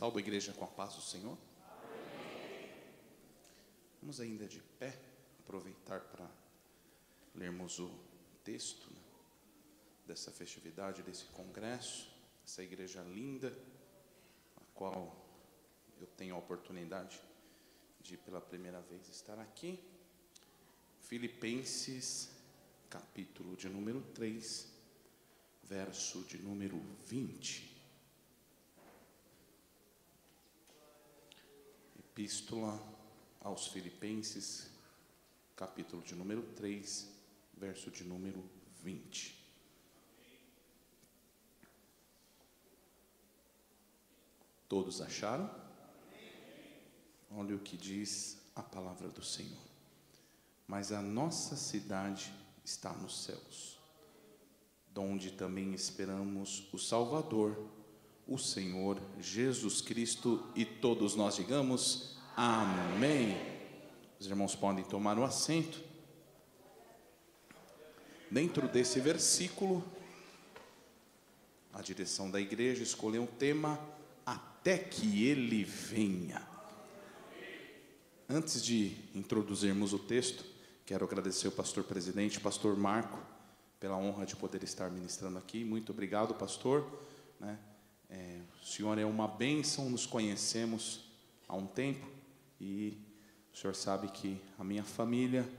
Saúdo a igreja com a paz do Senhor. Vamos ainda de pé, aproveitar para lermos o texto, né, dessa festividade, desse congresso, essa igreja linda, a qual eu tenho a oportunidade de pela primeira vez estar aqui. Filipenses, capítulo de número 3, verso de número 20. Epístola aos Filipenses, capítulo de número 3, verso de número 20. Todos acharam? Olha o que diz a palavra do Senhor. Mas a nossa cidade está nos céus, donde também esperamos o Salvador, o Senhor Jesus Cristo, e todos nós digamos amém. Os irmãos podem tomar o assento. Dentro desse versículo, a direção da igreja escolheu um tema: até que ele venha. Antes de introduzirmos o texto, quero agradecer ao pastor presidente, pastor Marco, pela honra de poder estar ministrando aqui. Muito obrigado, pastor, né? O senhor é uma bênção, nos conhecemos há um tempo e o senhor sabe que a minha família,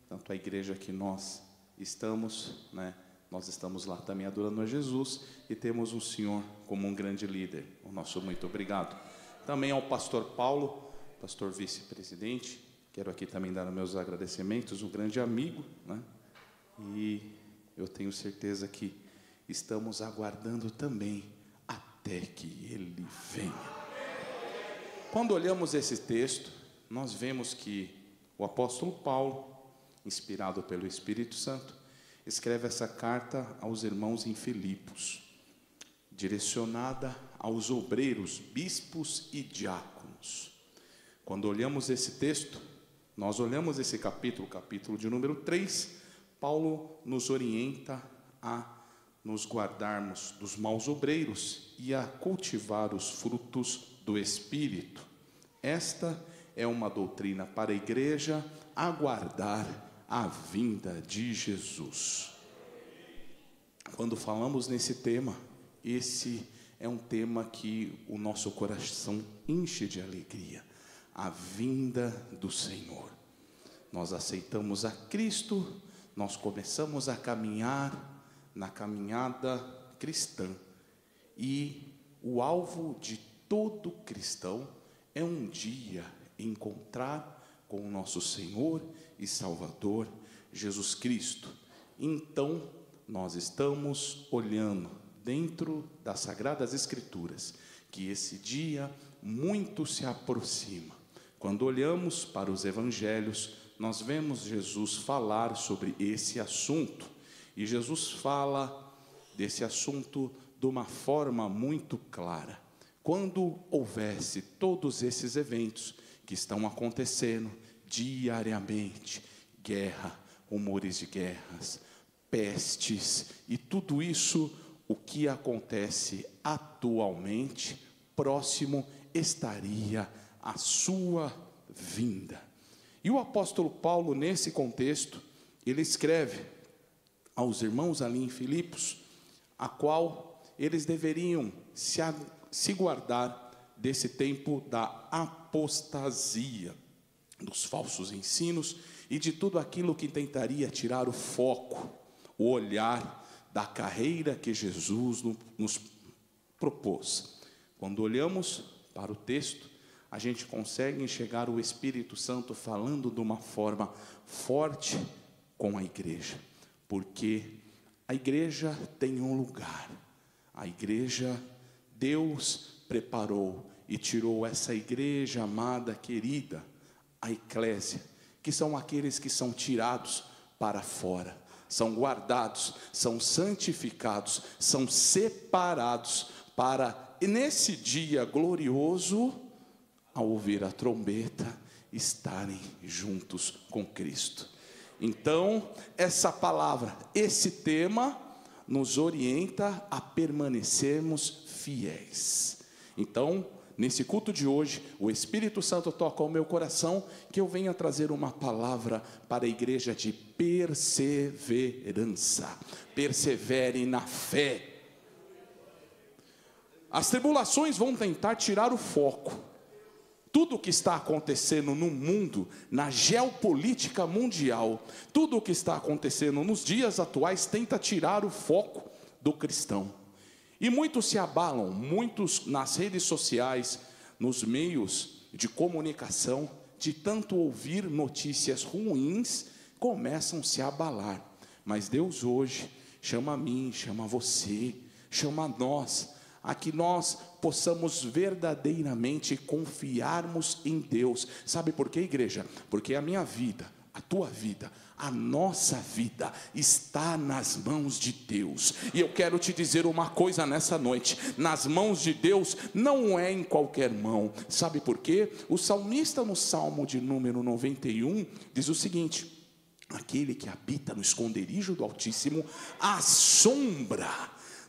tanto a igreja que nós estamos, né, nós estamos lá também adorando a Jesus e temos o senhor como um grande líder. O nosso muito obrigado. Também ao pastor Paulo, pastor vice-presidente, quero aqui também dar meus agradecimentos, um grande amigo, né? E eu tenho certeza que estamos aguardando também até que ele venha. Quando olhamos esse texto, nós vemos que o apóstolo Paulo, inspirado pelo Espírito Santo, escreve essa carta aos irmãos em Filipos, direcionada aos obreiros, bispos e diáconos. Quando olhamos esse texto, nós olhamos esse capítulo de número 3, Paulo nos orienta a nos guardarmos dos maus obreiros e a cultivar os frutos do Espírito. Esta é uma doutrina para a igreja aguardar a vinda de Jesus. Quando falamos nesse tema, esse é um tema que o nosso coração enche de alegria. A vinda do Senhor. Nós aceitamos a Cristo, nós começamos a caminhar na caminhada cristã. E o alvo de todo cristão é um dia encontrar com o nosso Senhor e Salvador Jesus Cristo. Então, nós estamos olhando dentro das Sagradas Escrituras que esse dia muito se aproxima. Quando olhamos para os evangelhos, nós vemos Jesus falar sobre esse assunto. E Jesus fala desse assunto de uma forma muito clara. Quando houvesse todos esses eventos que estão acontecendo diariamente, guerra, rumores de guerras, pestes e tudo isso, o que acontece atualmente, próximo estaria a sua vinda. E o apóstolo Paulo, nesse contexto, ele escreve aos irmãos ali em Filipos, a qual eles deveriam se guardar desse tempo da apostasia, dos falsos ensinos e de tudo aquilo que tentaria tirar o foco, o olhar da carreira que Jesus nos propôs. Quando olhamos para o texto, a gente consegue enxergar o Espírito Santo falando de uma forma forte com a igreja, porque a igreja tem um lugar. A igreja, Deus preparou e tirou essa igreja amada, querida, a eclésia, que são aqueles que são tirados para fora, são guardados, são santificados, são separados para, nesse dia glorioso, ao ouvir a trombeta, estarem juntos com Cristo. Então, essa palavra, esse tema, nos orienta a permanecermos fiéis. Então, nesse culto de hoje, o Espírito Santo toca ao meu coração, que eu venha trazer uma palavra para a igreja de perseverança. Persevere na fé. As tribulações vão tentar tirar o foco. Tudo o que está acontecendo no mundo, na geopolítica mundial, tudo o que está acontecendo nos dias atuais tenta tirar o foco do cristão. E muitos se abalam, muitos nas redes sociais, nos meios de comunicação, de tanto ouvir notícias ruins, começam a se abalar. Mas Deus hoje chama a mim, chama a você, chama a nós, a que nós possamos verdadeiramente confiarmos em Deus. Sabe por quê, igreja? Porque a minha vida, a tua vida, a nossa vida está nas mãos de Deus. E eu quero te dizer uma coisa nessa noite: nas mãos de Deus não é em qualquer mão. Sabe por quê? O salmista, no Salmo de número 91, diz o seguinte: aquele que habita no esconderijo do Altíssimo, à sombra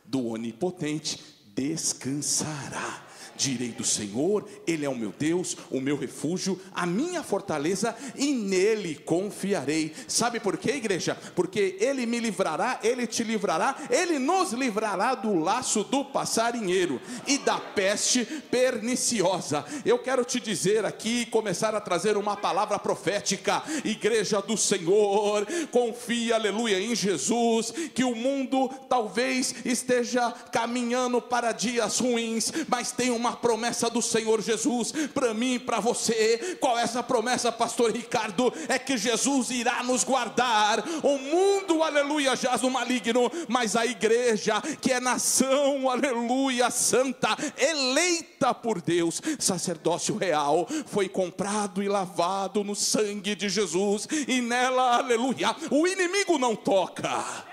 do Onipotente descansará. Direi do Senhor, Ele é o meu Deus, o meu refúgio, a minha fortaleza, e nele confiarei. Sabe por quê, igreja? Porque Ele me livrará, Ele te livrará, Ele nos livrará do laço do passarinheiro e da peste perniciosa. Eu quero te dizer aqui, começar a trazer uma palavra profética. Igreja do Senhor, confia, aleluia, em Jesus, que o mundo talvez esteja caminhando para dias ruins, mas tem uma promessa do Senhor Jesus para mim e para você. Qual é essa promessa, pastor Ricardo? É que Jesus irá nos guardar. O mundo, aleluia, jaz no maligno, mas a igreja, que é nação, aleluia, santa, eleita por Deus, sacerdócio real, foi comprado e lavado no sangue de Jesus, e nela, aleluia, o inimigo não toca.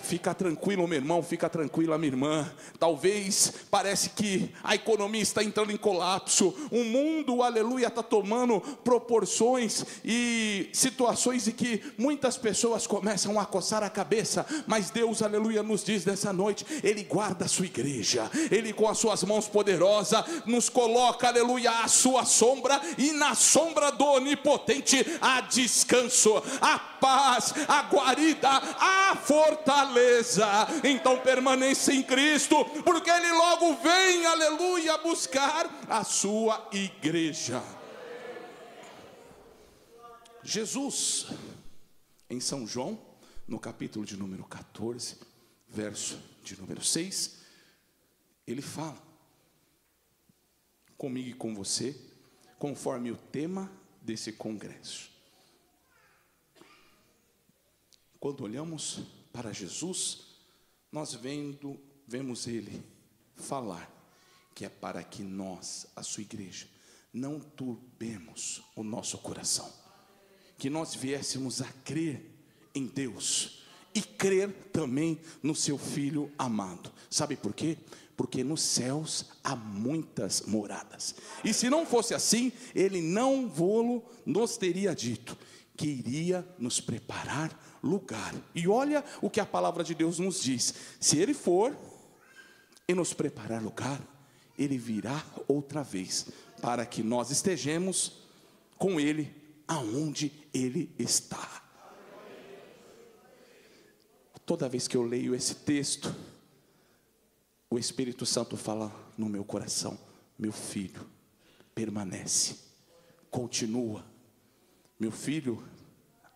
Fica tranquilo, meu irmão, fica tranquila, minha irmã. Talvez parece que a economia está entrando em colapso, o mundo, aleluia, está tomando proporções e situações em que muitas pessoas começam a coçar a cabeça, mas Deus, aleluia, nos diz nessa noite: Ele guarda a sua igreja, Ele com as suas mãos poderosas nos coloca, aleluia, à sua sombra, e na sombra do Onipotente há descanso, a paz, a guarida, a fortaleza. Então permaneça em Cristo, porque Ele logo vem, aleluia, buscar a sua igreja. Jesus, em São João, no capítulo de número 14, verso de número 6, Ele fala comigo e com você, conforme o tema desse congresso. Quando olhamos para Jesus, nós vemos Ele falar que é para que nós, a sua igreja, não turbemos o nosso coração, que nós viéssemos a crer em Deus e crer também no seu Filho amado. Sabe por quê? Porque nos céus há muitas moradas, e se não fosse assim, Ele não nos teria dito que iria nos preparar lugar. E olha o que a palavra de Deus nos diz: se Ele for e nos preparar lugar, Ele virá outra vez, para que nós estejamos com Ele aonde Ele está. Toda vez que eu leio esse texto, o Espírito Santo fala no meu coração: meu filho, permanece, continua. Meu filho,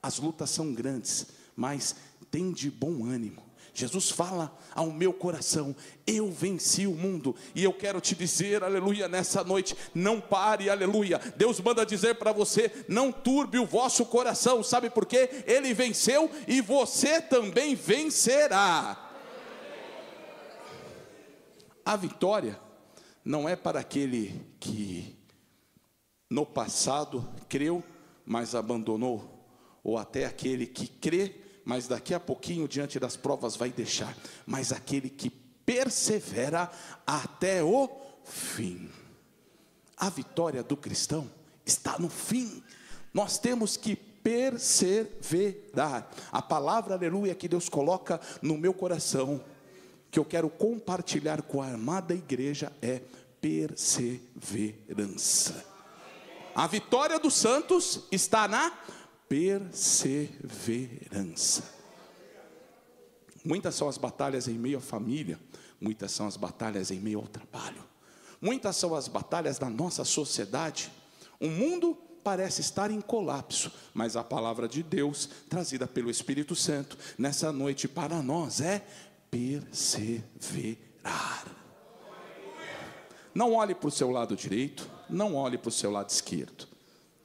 as lutas são grandes, mas tem de bom ânimo. Jesus fala ao meu coração: eu venci o mundo. E eu quero te dizer, aleluia, nessa noite, não pare, aleluia. Deus manda dizer para você: não turbe o vosso coração. Sabe por quê? Ele venceu e você também vencerá. A vitória não é para aquele que no passado creu, mas abandonou, ou até aquele que crê, mas daqui a pouquinho, diante das provas, vai deixar, mas aquele que persevera até o fim. A vitória do cristão está no fim. Nós temos que perseverar. A palavra, aleluia, que Deus coloca no meu coração, que eu quero compartilhar com a amada igreja, é: perseverança. A vitória dos santos está na perseverança. Muitas são as batalhas em meio à família, muitas são as batalhas em meio ao trabalho, muitas são as batalhas da nossa sociedade. O mundo parece estar em colapso, mas a palavra de Deus, trazida pelo Espírito Santo, nessa noite para nós é perseverar. Não olhe para o seu lado direito, não olhe para o seu lado esquerdo.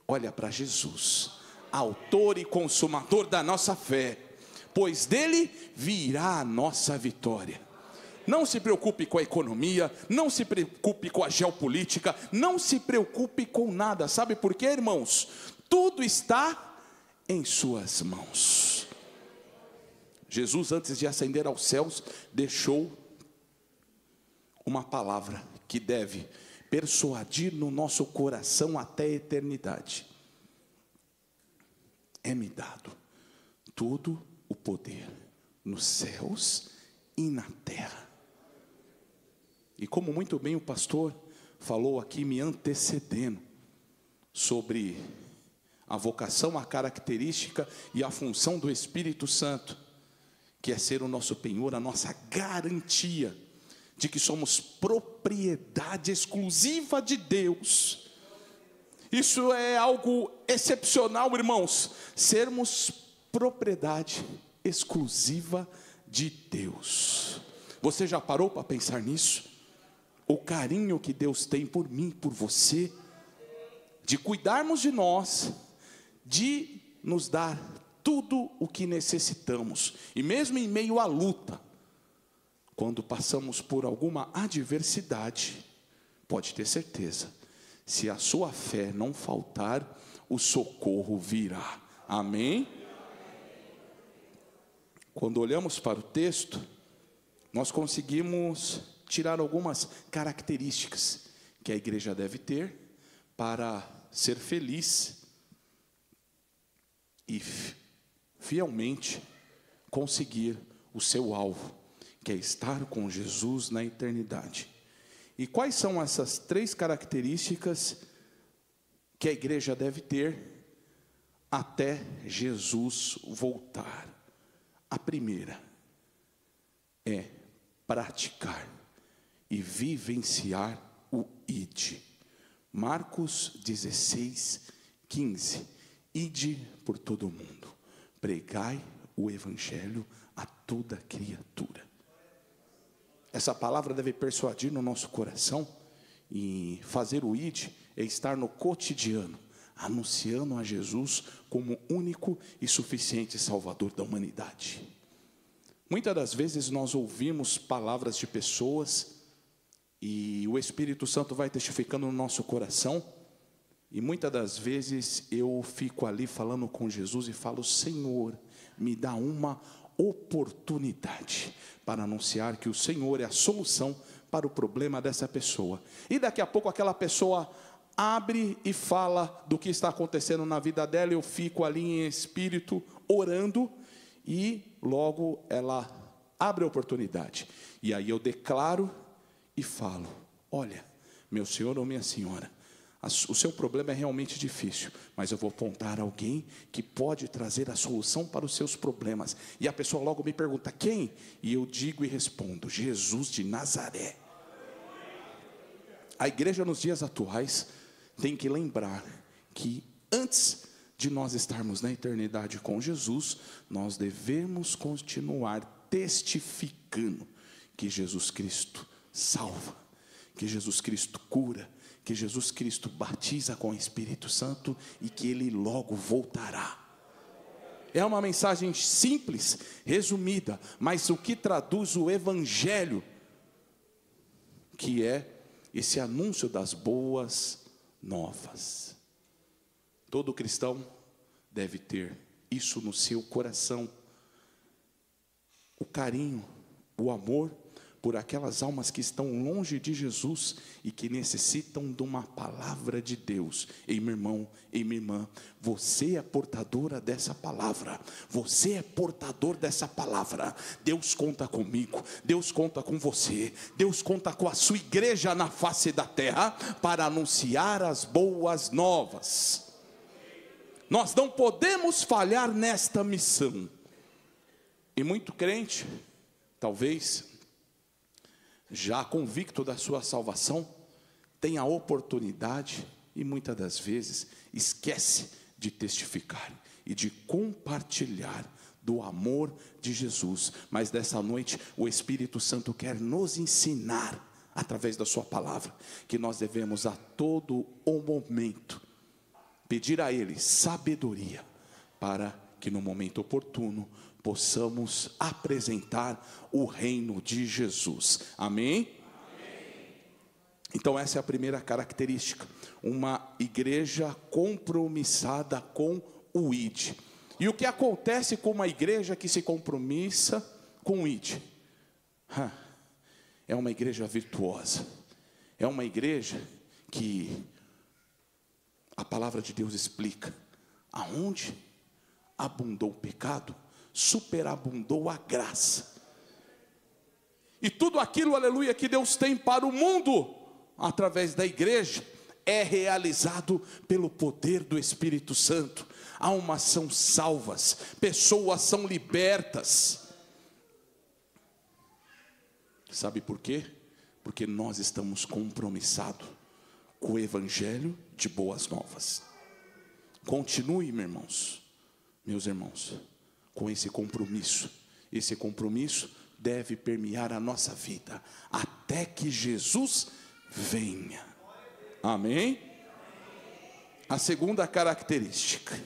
Olha para Jesus, autor e consumador da nossa fé, pois dele virá a nossa vitória. Não se preocupe com a economia, não se preocupe com a geopolítica, não se preocupe com nada. Sabe por quê, irmãos? Tudo está em suas mãos. Jesus, antes de ascender aos céus, deixou uma palavra que deve persuadir no nosso coração até a eternidade. É-me dado todo o poder nos céus e na terra. E como muito bem o pastor falou aqui, me antecedendo, sobre a vocação, a característica e a função do Espírito Santo, que é ser o nosso penhor, a nossa garantia de que somos propriedade exclusiva de Deus. Isso é algo excepcional, irmãos, sermos propriedade exclusiva de Deus. Você já parou para pensar nisso? O carinho que Deus tem por mim, por você, de cuidarmos de nós, de nos dar tudo o que necessitamos, e mesmo em meio à luta, quando passamos por alguma adversidade, pode ter certeza, se a sua fé não faltar, o socorro virá. Amém? Quando olhamos para o texto, nós conseguimos tirar algumas características que a igreja deve ter para ser feliz e fielmente conseguir o seu alvo, que é estar com Jesus na eternidade. E quais são essas 3 características que a igreja deve ter até Jesus voltar? A primeira é praticar e vivenciar o ID. Marcos 16, 15. Ide por todo o mundo, pregai o evangelho a toda criatura. Essa palavra deve persuadir no nosso coração, e fazer o ID é estar no cotidiano, anunciando a Jesus como único e suficiente Salvador da humanidade. Muitas das vezes nós ouvimos palavras de pessoas, e o Espírito Santo vai testificando no nosso coração, e muitas das vezes eu fico ali falando com Jesus e falo: Senhor, me dá uma oportunidade para anunciar que o Senhor é a solução para o problema dessa pessoa. E daqui a pouco aquela pessoa abre e fala do que está acontecendo na vida dela, eu fico ali em espírito orando, e logo ela abre a oportunidade, e aí eu declaro e falo: olha, meu senhor ou minha senhora, o seu problema é realmente difícil, mas eu vou apontar alguém que pode trazer a solução para os seus problemas. E a pessoa logo me pergunta: quem? E eu digo e respondo: Jesus de Nazaré. A igreja nos dias atuais tem que lembrar que antes de nós estarmos na eternidade com Jesus, nós devemos continuar testificando que Jesus Cristo salva, que Jesus Cristo cura, que Jesus Cristo batiza com o Espírito Santo e que Ele logo voltará. É uma mensagem simples, resumida, mas o que traduz o Evangelho, que é esse anúncio das boas novas. Todo cristão deve ter isso no seu coração, o carinho, o amor por aquelas almas que estão longe de Jesus e que necessitam de uma palavra de Deus. Ei, meu irmão, ei, minha irmã, você é portadora dessa palavra, você é portador dessa palavra. Deus conta comigo, Deus conta com você, Deus conta com a sua igreja na face da terra para anunciar as boas novas. Nós não podemos falhar nesta missão. E muito crente, talvez já convicto da sua salvação, tem a oportunidade e muitas das vezes esquece de testificar e de compartilhar do amor de Jesus. Mas dessa noite o Espírito Santo quer nos ensinar através da sua palavra que nós devemos a todo o momento pedir a Ele sabedoria para que no momento oportuno possamos apresentar o reino de Jesus. Amém? Amém? Então essa é a primeira característica, uma igreja compromissada com o ID. E o que acontece com uma igreja que se compromissa com o ID? É uma igreja virtuosa, é uma igreja que a palavra de Deus explica, aonde abundou o pecado, superabundou a graça. E tudo aquilo, aleluia, que Deus tem para o mundo, através da igreja, é realizado pelo poder do Espírito Santo. Almas são salvas, pessoas são libertas. Sabe por quê? Porque nós estamos compromissados com o evangelho de boas novas. Continue, meus irmãos, com esse compromisso. Esse compromisso deve permear a nossa vida até que Jesus venha. Amém? A segunda característica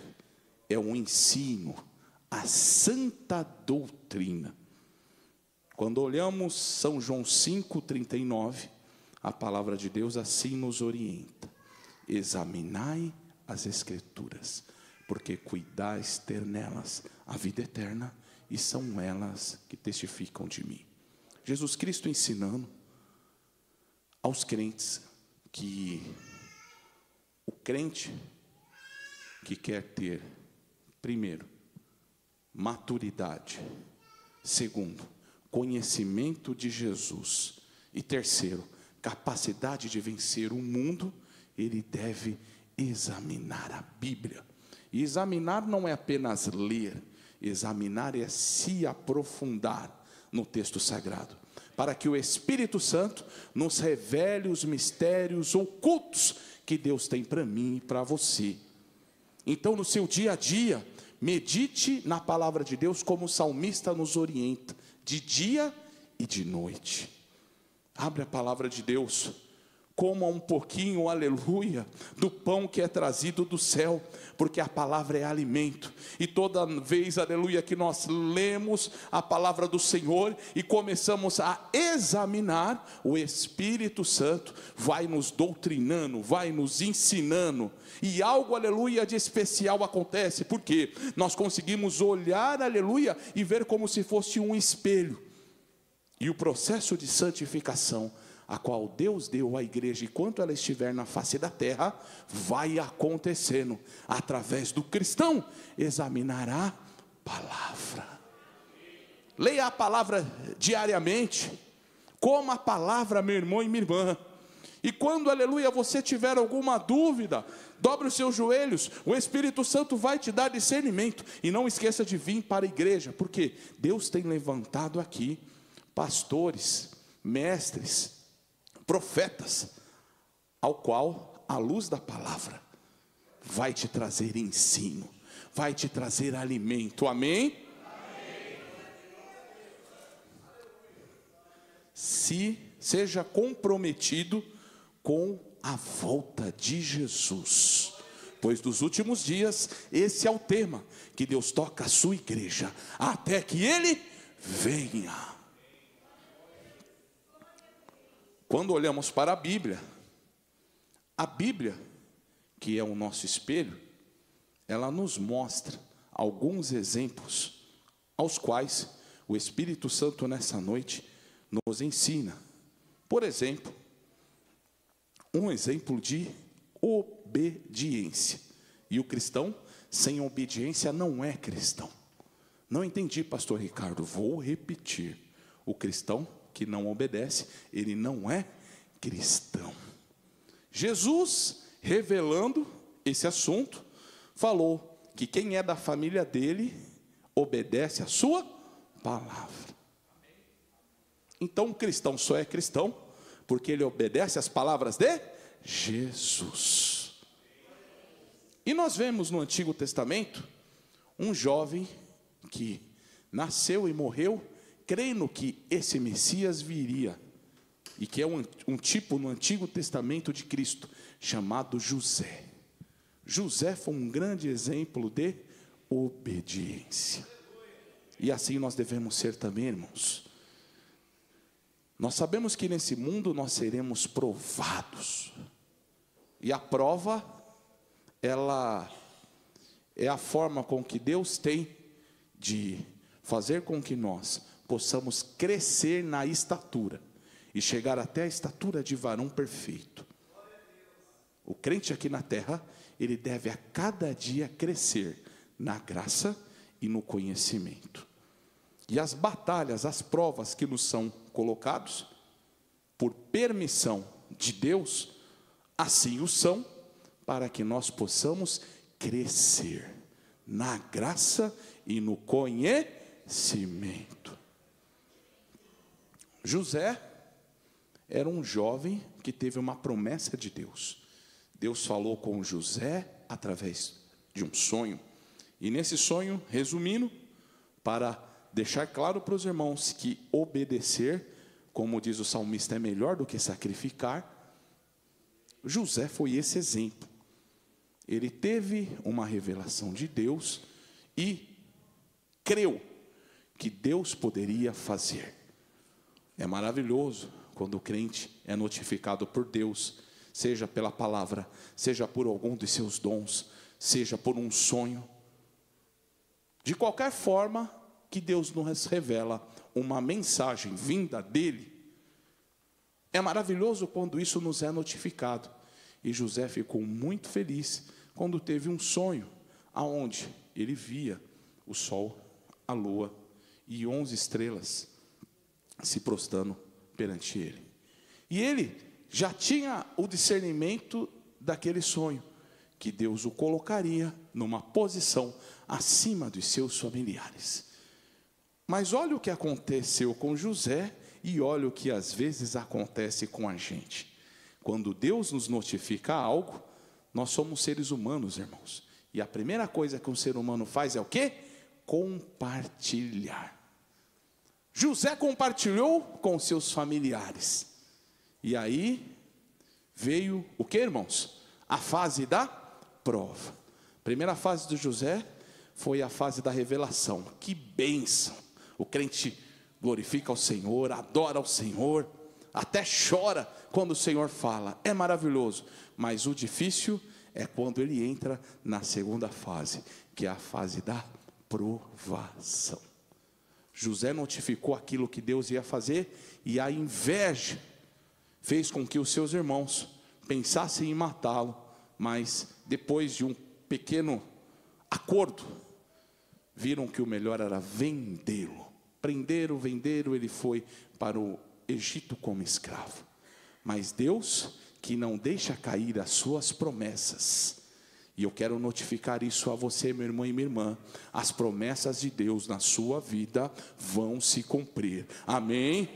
é o ensino, a santa doutrina. Quando olhamos São João 5,39, a palavra de Deus assim nos orienta: examinai as Escrituras, porque cuidais ter nelas a vida eterna, e são elas que testificam de mim. Jesus Cristo ensinando aos crentes que o crente que quer ter, primeiro, maturidade, segundo, conhecimento de Jesus, e terceiro, capacidade de vencer o mundo, ele deve examinar a Bíblia. E examinar não é apenas ler, examinar é se aprofundar no texto sagrado, para que o Espírito Santo nos revele os mistérios ocultos que Deus tem para mim e para você. Então, no seu dia a dia, medite na palavra de Deus como o salmista nos orienta, de dia e de noite. Abre a palavra de Deus, coma um pouquinho, aleluia, do pão que é trazido do céu, porque a palavra é alimento. E toda vez, aleluia, que nós lemos a palavra do Senhor e começamos a examinar, o Espírito Santo vai nos doutrinando, vai nos ensinando, e algo, aleluia, de especial acontece, porque nós conseguimos olhar, aleluia, e ver como se fosse um espelho. E o processo de santificação, a qual Deus deu à igreja enquanto ela estiver na face da terra, vai acontecendo através do cristão examinar a palavra. Leia a palavra diariamente, coma a palavra, meu irmão e minha irmã. E quando, aleluia, você tiver alguma dúvida, dobre os seus joelhos, o Espírito Santo vai te dar discernimento. E não esqueça de vir para a igreja, porque Deus tem levantado aqui pastores, mestres, profetas, ao qual a luz da palavra vai te trazer ensino, vai te trazer alimento. Amém? Amém. Seja comprometido com a volta de Jesus, pois dos últimos dias esse é o tema que Deus toca a sua igreja, até que Ele venha. Quando olhamos para a Bíblia, que é o nosso espelho, ela nos mostra alguns exemplos, aos quais o Espírito Santo nessa noite nos ensina. Por exemplo, um exemplo de obediência. E o cristão sem obediência não é cristão. Não entendi, pastor Ricardo, vou repetir. O cristão que não obedece, ele não é cristão. Jesus, revelando esse assunto, falou que quem é da família dele, obedece a sua palavra. Então o cristão só é cristão, porque ele obedece às palavras de Jesus. E nós vemos no Antigo Testamento, um jovem que nasceu e morreu, crendo que esse Messias viria, e que é um tipo no Antigo Testamento de Cristo, chamado José. José foi um grande exemplo de obediência. E assim nós devemos ser também, irmãos. Nós sabemos que nesse mundo nós seremos provados. E a prova, ela é a forma com que Deus tem de fazer com que nós possamos crescer na estatura e chegar até a estatura de varão perfeito. O crente aqui na terra, ele deve a cada dia crescer na graça e no conhecimento. E as batalhas, as provas que nos são colocados, por permissão de Deus, assim o são, para que nós possamos crescer na graça e no conhecimento. José era um jovem que teve uma promessa de Deus. Deus falou com José através de um sonho. E nesse sonho, resumindo, para deixar claro para os irmãos que obedecer, como diz o salmista, é melhor do que sacrificar, José foi esse exemplo. Ele teve uma revelação de Deus e creu que Deus poderia fazer. É maravilhoso quando o crente é notificado por Deus, seja pela palavra, seja por algum de seus dons, seja por um sonho. De qualquer forma que Deus nos revela uma mensagem vinda dele, é maravilhoso quando isso nos é notificado. E José ficou muito feliz quando teve um sonho, aonde ele via o sol, a lua e 11 estrelas se prostrando perante ele. E ele já tinha o discernimento daquele sonho, que Deus o colocaria numa posição acima dos seus familiares. Mas olha o que aconteceu com José e olha o que às vezes acontece com a gente. Quando Deus nos notifica algo, nós somos seres humanos, irmãos. E a primeira coisa que um ser humano faz é o quê? Compartilhar. José compartilhou com seus familiares. E aí veio o que, irmãos? A fase da prova. A primeira fase do José foi a fase da revelação. Que bênção! O crente glorifica ao Senhor, adora ao Senhor, até chora quando o Senhor fala. É maravilhoso. Mas o difícil é quando ele entra na segunda fase, que é a fase da provação. José notificou aquilo que Deus ia fazer, e a inveja fez com que os seus irmãos pensassem em matá-lo, mas depois de um pequeno acordo, viram que o melhor era vendê-lo. Prenderam, venderam, ele foi para o Egito como escravo. Mas Deus, que não deixa cair as suas promessas, e eu quero notificar isso a você, meu irmão e minha irmã, as promessas de Deus na sua vida vão se cumprir. Amém?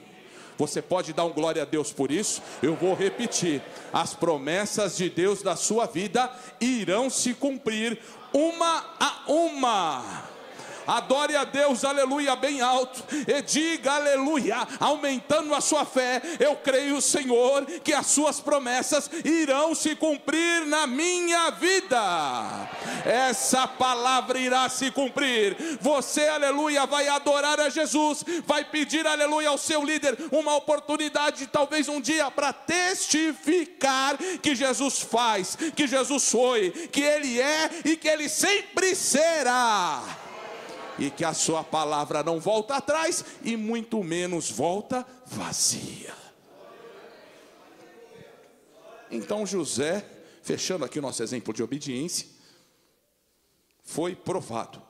Você pode dar um glória a Deus por isso? Eu vou repetir. As promessas de Deus na sua vida irão se cumprir uma a uma. Adore a Deus, aleluia, bem alto, e diga aleluia, aumentando a sua fé. Eu creio, Senhor, que as suas promessas irão se cumprir na minha vida. Essa palavra irá se cumprir. Você, aleluia, vai adorar a Jesus, vai pedir, aleluia, ao seu líder uma oportunidade, talvez um dia, para testificar que Jesus faz, que Jesus foi, que Ele é e que Ele sempre será. e que a sua palavra não volta atrás e muito menos volta vazia. Então José, fechando aqui o nosso exemplo de obediência, foi provado,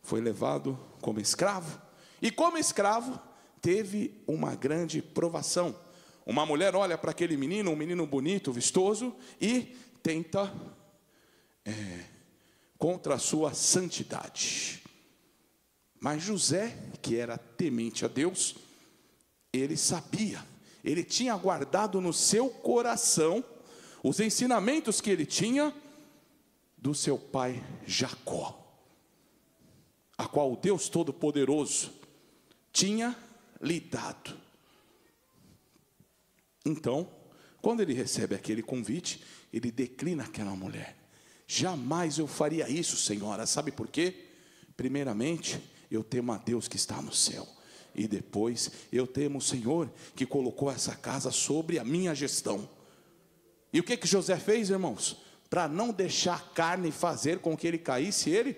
foi levado como escravo, e como escravo teve uma grande provação. Uma mulher olha para aquele menino, um menino bonito, vistoso, e tenta contra a sua santidade. Mas José, que era temente a Deus, ele sabia, ele tinha guardado no seu coração os ensinamentos que ele tinha do seu pai Jacó, a qual o Deus Todo-Poderoso tinha lhe dado. Então, quando ele recebe aquele convite, ele declina aquela mulher. Jamais eu faria isso, senhora. Sabe por quê? Primeiramente, eu temo a Deus que está no céu. E depois, eu temo o Senhor que colocou essa casa sobre a minha gestão. E o que José fez, irmãos? Para não deixar a carne fazer com que ele caísse, ele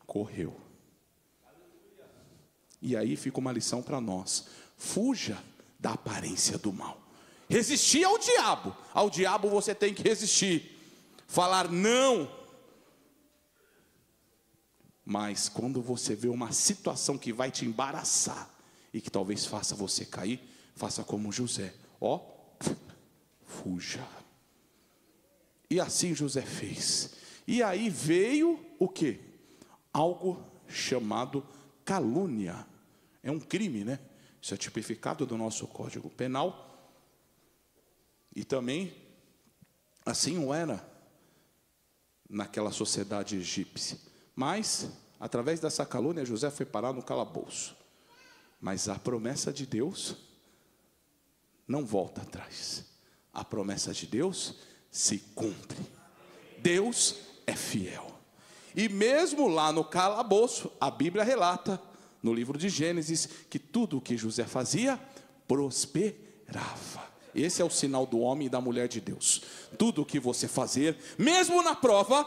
correu. E aí fica uma lição para nós: fuja da aparência do mal. Resistir ao diabo você tem que resistir, falar não. Mas quando você vê uma situação que vai te embaraçar e que talvez faça você cair, faça como José, fuja. E assim José fez. E aí veio o quê? Algo chamado calúnia. É um crime, né? Isso é tipificado do nosso Código Penal. E também, assim não era naquela sociedade egípcia. Mas, através dessa calúnia, José foi parar no calabouço. Mas a promessa de Deus não volta atrás. A promessa de Deus se cumpre. Deus é fiel. E mesmo lá no calabouço, a Bíblia relata, no livro de Gênesis, que tudo o que José fazia, prosperava. Esse é o sinal do homem e da mulher de Deus. Tudo o que você fazer, mesmo na prova,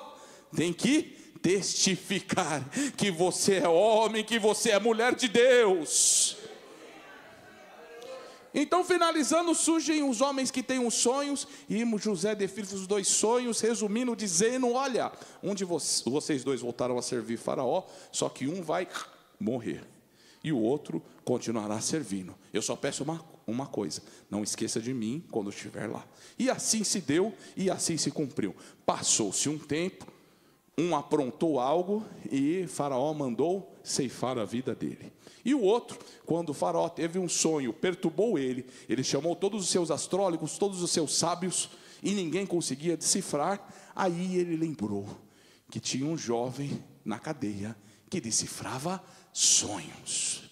tem que testificar que você é homem, que você é mulher de Deus. Então, finalizando, surgem os homens que têm os sonhos, e José define os dois sonhos, resumindo, dizendo: olha, um de vocês dois voltaram a servir Faraó, só que um vai morrer, e o outro continuará servindo. Eu só peço uma coisa: não esqueça de mim quando estiver lá. E assim se deu, e assim se cumpriu. Passou-se um tempo, um aprontou algo, e Faraó mandou ceifar a vida dele. E o outro, quando o Faraó teve um sonho, perturbou ele chamou todos os seus astrólogos, todos os seus sábios, e ninguém conseguia decifrar. Aí ele lembrou que tinha um jovem na cadeia que decifrava sonhos.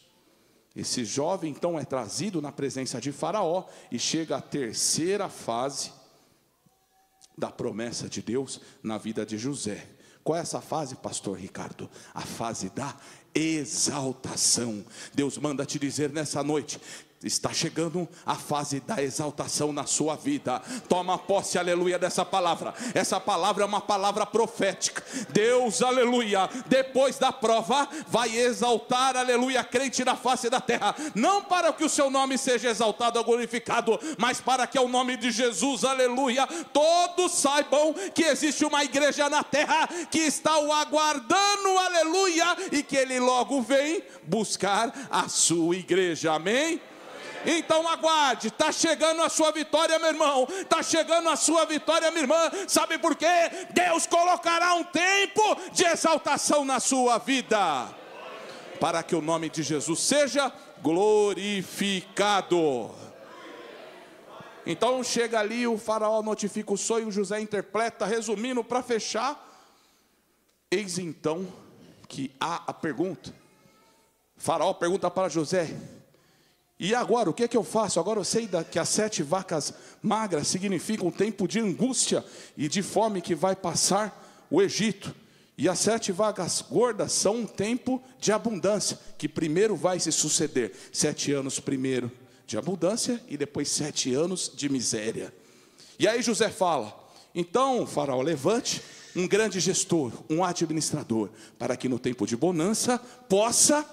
Esse jovem então é trazido na presença de Faraó, e chega à terceira fase da promessa de Deus na vida de José. Qual é essa fase, pastor Ricardo? A fase da exaltação. Deus manda te dizer nessa noite: está chegando a fase da exaltação na sua vida. Toma posse, aleluia, dessa palavra. Essa palavra é uma palavra profética. Deus, aleluia, depois da prova, vai exaltar, aleluia, crente na face da terra. Não para que o seu nome seja exaltado ou glorificado, mas para que o nome de Jesus, aleluia, todos saibam que existe uma igreja na terra que está o aguardando, aleluia, e que ele logo vem buscar a sua igreja. Amém? Então aguarde, está chegando a sua vitória, meu irmão, está chegando a sua vitória, minha irmã. Sabe por quê? Deus colocará um tempo de exaltação na sua vida, para que o nome de Jesus seja glorificado. Então chega ali, o Faraó notifica o sonho, José interpreta, resumindo para fechar. Eis então que há a pergunta. Faraó pergunta para José: e agora, o que é que eu faço? Agora eu sei que as 7 vacas magras significam um tempo de angústia e de fome que vai passar o Egito. E as 7 vacas gordas são um tempo de abundância, que primeiro vai se suceder. 7 anos primeiro de abundância e depois 7 anos de miséria. E aí José fala: então, Faraó, levante, um grande gestor, um administrador, para que no tempo de bonança possa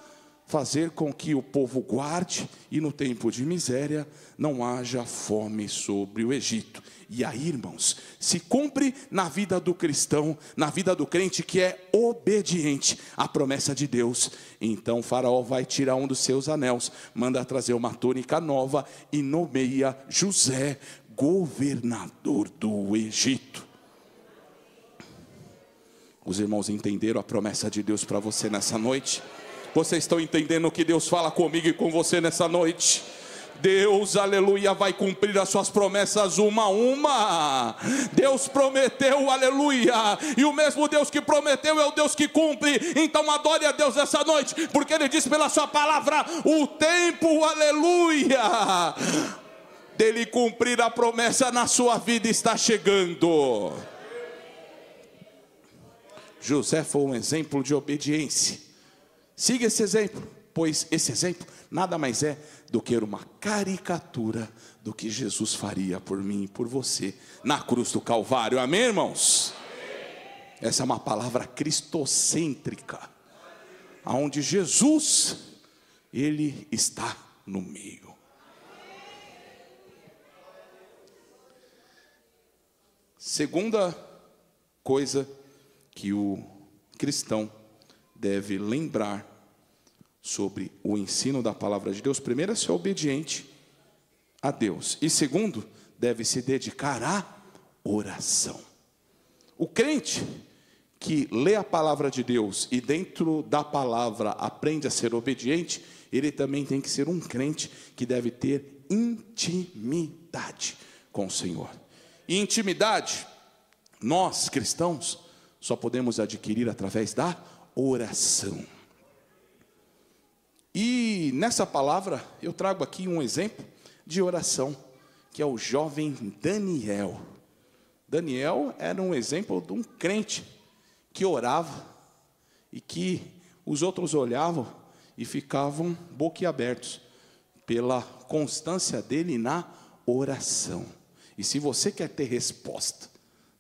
fazer com que o povo guarde e no tempo de miséria não haja fome sobre o Egito. E aí, irmãos, se cumpre na vida do cristão, na vida do crente que é obediente à promessa de Deus. Então o faraó vai tirar um dos seus anéis, manda trazer uma túnica nova e nomeia José governador do Egito. Os irmãos entenderam a promessa de Deus para você nessa noite? Vocês estão entendendo o que Deus fala comigo e com você nessa noite? Deus, aleluia, vai cumprir as suas promessas uma a uma. Deus prometeu, aleluia, e o mesmo Deus que prometeu é o Deus que cumpre. Então adore a Deus essa noite, porque Ele diz pela sua palavra, o tempo, aleluia, dele cumprir a promessa na sua vida está chegando. José foi um exemplo de obediência. Siga esse exemplo, pois esse exemplo nada mais é do que uma caricatura do que Jesus faria por mim e por você na cruz do Calvário. Amém, irmãos? Essa é uma palavra cristocêntrica, onde Jesus, Ele está no meio. Segunda coisa que o cristão deve lembrar sobre o ensino da palavra de Deus: primeiro, é ser obediente a Deus, e segundo, deve se dedicar à oração. O crente que lê a palavra de Deus e dentro da palavra aprende a ser obediente, ele também tem que ser um crente que deve ter intimidade com o Senhor. E intimidade, nós cristãos só podemos adquirir através da oração. E nessa palavra eu trago aqui um exemplo de oração, que é o jovem Daniel. Daniel era um exemplo de um crente que orava e que os outros olhavam e ficavam boquiabertos pela constância dele na oração. E se você quer ter resposta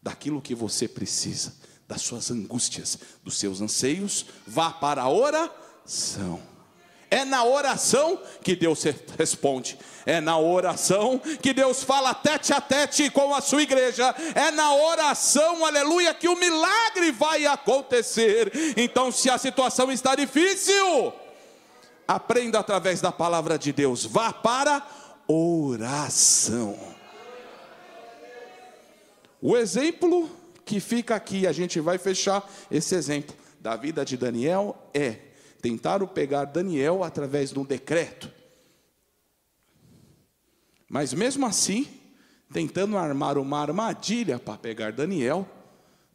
daquilo que você precisa, das suas angústias, dos seus anseios, vá para a oração. É na oração que Deus responde. É na oração que Deus fala tete a tete com a sua igreja. É na oração, aleluia, que o milagre vai acontecer. Então, se a situação está difícil, aprenda através da palavra de Deus. Vá para oração. O exemplo que fica aqui, a gente vai fechar esse exemplo da vida de Daniel, tentaram pegar Daniel através de um decreto. Mas mesmo assim, tentando armar uma armadilha para pegar Daniel,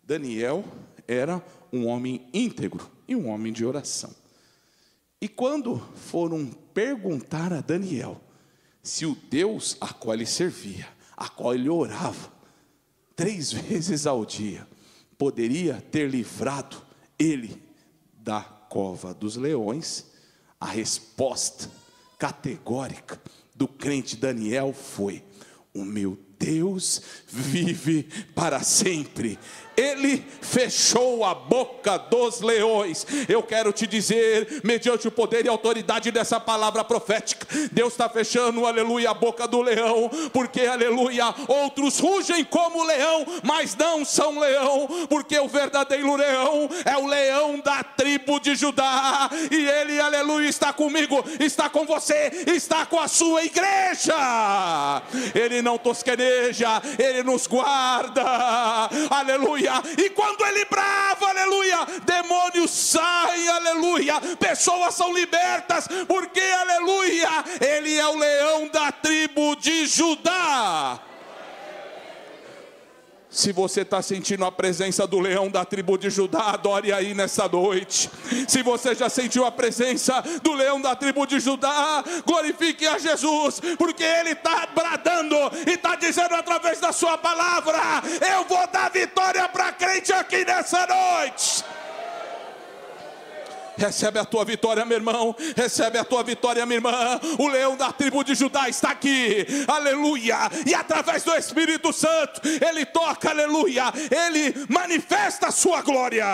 Daniel era um homem íntegro e um homem de oração. E quando foram perguntar a Daniel se o Deus a qual ele servia, a qual ele orava 3 vezes ao dia, poderia ter livrado ele da cova dos leões, a resposta categórica do crente Daniel foi: o meu Deus vive para sempre. Ele fechou a boca dos leões. Eu quero te dizer, mediante o poder e autoridade dessa palavra profética, Deus está fechando, aleluia, a boca do leão, porque, aleluia, outros rugem como leão, mas não são leão, porque o verdadeiro leão é o leão da tribo de Judá, e ele, aleluia, está comigo, está com você, está com a sua igreja. Ele não tosqueneja, ele nos guarda, aleluia. E quando ele brava, aleluia, demônios saem, aleluia, pessoas são libertas, porque, aleluia, ele é o leão da tribo de Judá. Se você está sentindo a presença do leão da tribo de Judá, adore aí nessa noite. Se você já sentiu a presença do leão da tribo de Judá, glorifique a Jesus, porque ele está bradando e está dizendo através da sua palavra: eu vou dar vitória para crente aqui nessa noite. Recebe a tua vitória, meu irmão. Recebe a tua vitória, minha irmã. O leão da tribo de Judá está aqui. Aleluia. E através do Espírito Santo, ele toca, aleluia. Ele manifesta a sua glória.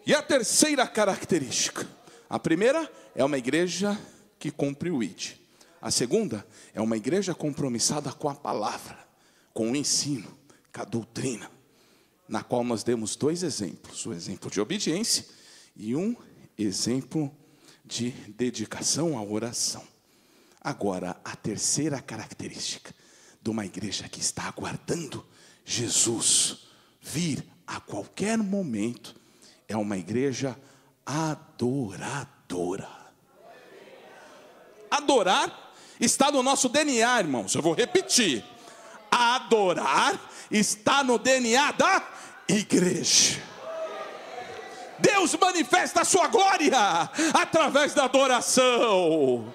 E a terceira característica. A primeira é uma igreja que cumpre o ID. A segunda é uma igreja compromissada com a palavra, com o ensino, com a doutrina, na qual nós demos 2 exemplos, um exemplo de obediência e um exemplo de dedicação à oração. Agora, a terceira característica de uma igreja que está aguardando Jesus vir a qualquer momento, é uma igreja adoradora. Adorar está no nosso DNA, irmãos. Eu vou repetir. Adorar está no DNA da igreja. Deus manifesta a sua glória através da adoração.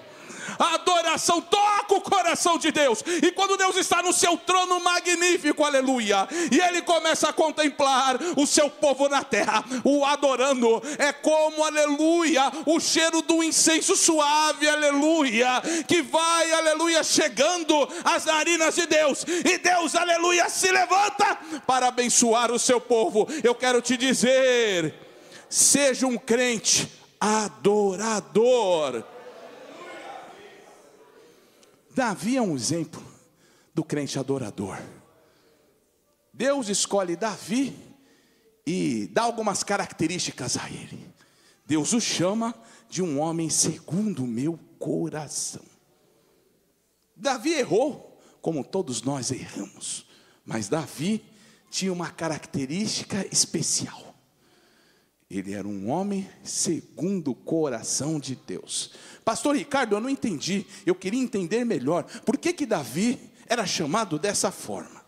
A adoração toca o coração de Deus. E quando Deus está no seu trono magnífico, aleluia, e Ele começa a contemplar o seu povo na terra, o adorando, é como, aleluia, o cheiro do incenso suave, aleluia, que vai, aleluia, chegando às narinas de Deus. E Deus, aleluia, se levanta para abençoar o seu povo. Eu quero te dizer, seja um crente adorador. Davi é um exemplo do crente adorador. Deus escolhe Davi e dá algumas características a ele. Deus o chama de um homem segundo o meu coração. Davi errou, como todos nós erramos, mas Davi tinha uma característica especial. Ele era um homem segundo o coração de Deus. Pastor Ricardo, eu não entendi. Eu queria entender melhor. Por que Davi era chamado dessa forma?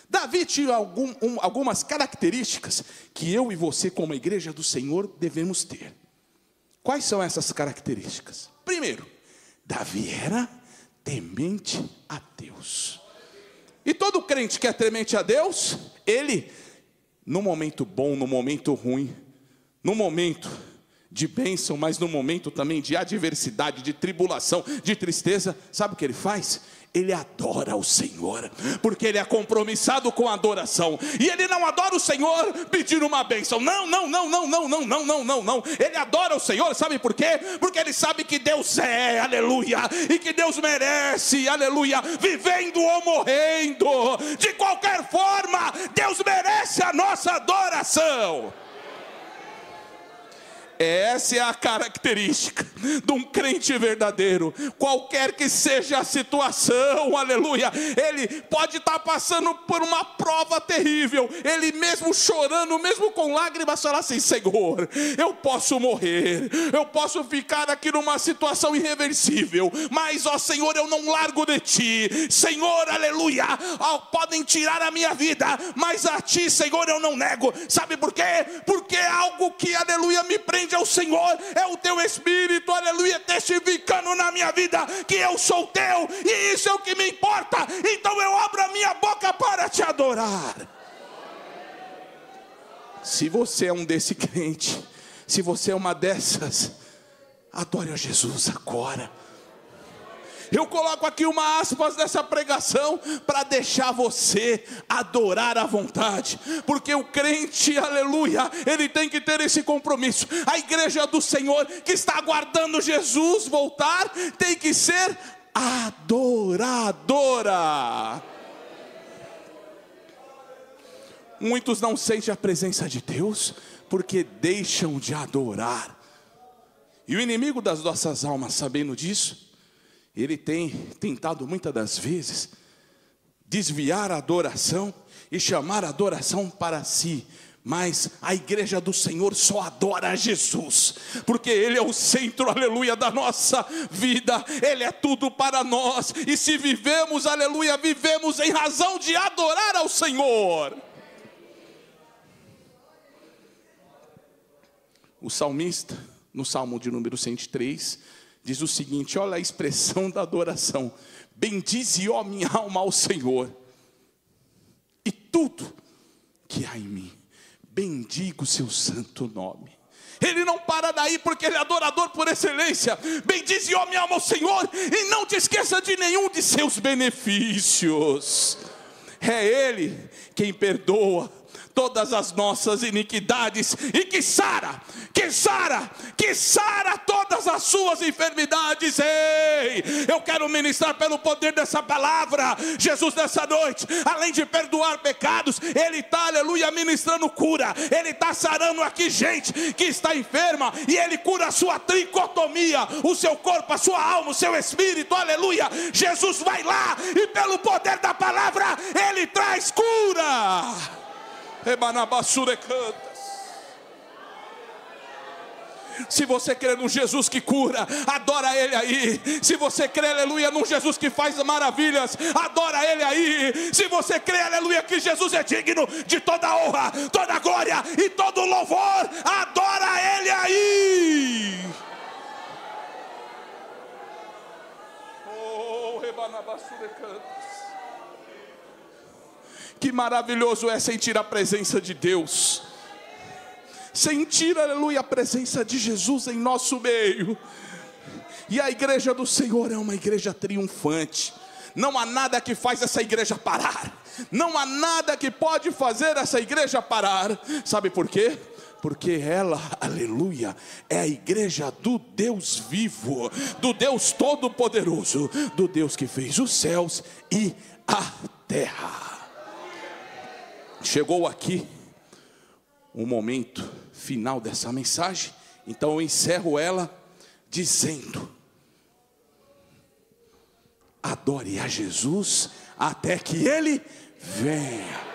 Davi tinha algumas características que eu e você, como igreja do Senhor, devemos ter. Quais são essas características? Primeiro, Davi era temente a Deus. E todo crente que é temente a Deus, ele, no momento bom, no momento ruim, no momento de bênção, mas no momento também de adversidade, de tribulação, de tristeza, sabe o que ele faz? Ele adora o Senhor, porque ele é compromissado com a adoração. E ele não adora o Senhor pedindo uma bênção. Não. Ele adora o Senhor, sabe por quê? Porque ele sabe que Deus é, aleluia, e que Deus merece, aleluia, vivendo ou morrendo. De qualquer forma, Deus merece a nossa adoração. Essa é a característica de um crente verdadeiro. Qualquer que seja a situação, aleluia, ele pode estar passando por uma prova terrível, ele mesmo chorando, mesmo com lágrimas, falar assim: Senhor, eu posso morrer, eu posso ficar aqui numa situação irreversível, mas ó Senhor, eu não largo de Ti. Senhor, aleluia, podem tirar a minha vida, mas a Ti, Senhor, eu não nego. Sabe por quê? Porque é algo que, aleluia, me prende ao Senhor, é o Teu Espírito, aleluia, testificando na minha vida que eu sou Teu, e isso é o que me importa. Então eu abro a minha boca para Te adorar. Se você é um desse crente, se você é uma dessas, adore a Jesus agora. Eu coloco aqui uma aspas dessa pregação para deixar você adorar à vontade, porque o crente, aleluia, ele tem que ter esse compromisso. A igreja do Senhor que está aguardando Jesus voltar tem que ser adoradora. Muitos não sentem a presença de Deus porque deixam de adorar. E o inimigo das nossas almas, sabendo disso, ele tem tentado muitas das vezes desviar a adoração e chamar a adoração para si. Mas a igreja do Senhor só adora a Jesus, porque Ele é o centro, aleluia, da nossa vida. Ele é tudo para nós. E se vivemos, aleluia, vivemos em razão de adorar ao Senhor. O salmista, no Salmo de número 103, diz o seguinte, olha a expressão da adoração: bendize, ó minha alma, ao Senhor, e tudo que há em mim. Bendigo o seu santo nome. Ele não para daí, porque ele é adorador por excelência. Bendize, ó minha alma, ao Senhor, e não te esqueça de nenhum de seus benefícios. É Ele quem perdoa todas as nossas iniquidades, e que sara todas as suas enfermidades. Ei, eu quero ministrar pelo poder dessa palavra. Jesus, nessa noite, além de perdoar pecados, Ele está, aleluia, ministrando cura. Ele está sarando aqui gente que está enferma, e Ele cura a sua tricotomia, o seu corpo, a sua alma, o seu espírito, aleluia. Jesus vai lá, e pelo poder da palavra, Ele traz cura. Se você crê num Jesus que cura, adora Ele aí. Se você crê, aleluia, num Jesus que faz maravilhas, adora Ele aí. Se você crê, aleluia, que Jesus é digno de toda honra, toda glória e todo louvor, adora Ele aí. Oh, que maravilhoso é sentir a presença de Deus. Sentir, aleluia, a presença de Jesus em nosso meio. E a igreja do Senhor é uma igreja triunfante. Não há nada que faz essa igreja parar. Não há nada que pode fazer essa igreja parar. Sabe por quê? Porque ela, aleluia, é a igreja do Deus vivo, do Deus todo-poderoso, do Deus que fez os céus e a terra. Chegou aqui o momento final dessa mensagem, então eu encerro ela dizendo: adore a Jesus até que Ele venha.